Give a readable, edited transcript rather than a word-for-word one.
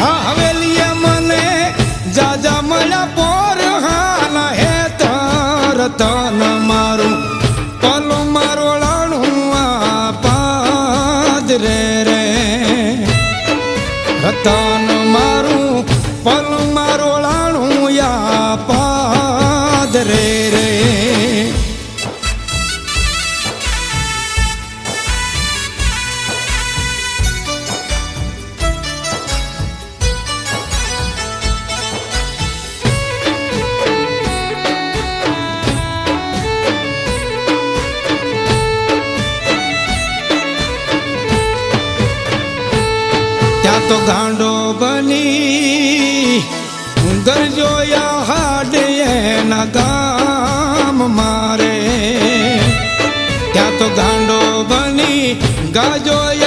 આ હવેલીએ મને જાજા મળ્યા પોર હાલ હે તર તન મારું પલું મારોળાણું આ પાદરે રે રતન મારું પલું મારોળાણું યા પાદરે રે ત્યાં તો ગાંડો બની ગરજોયા હાડે એના ગામ મારે ત્યાં તો ગાંડો બની ગાજોયા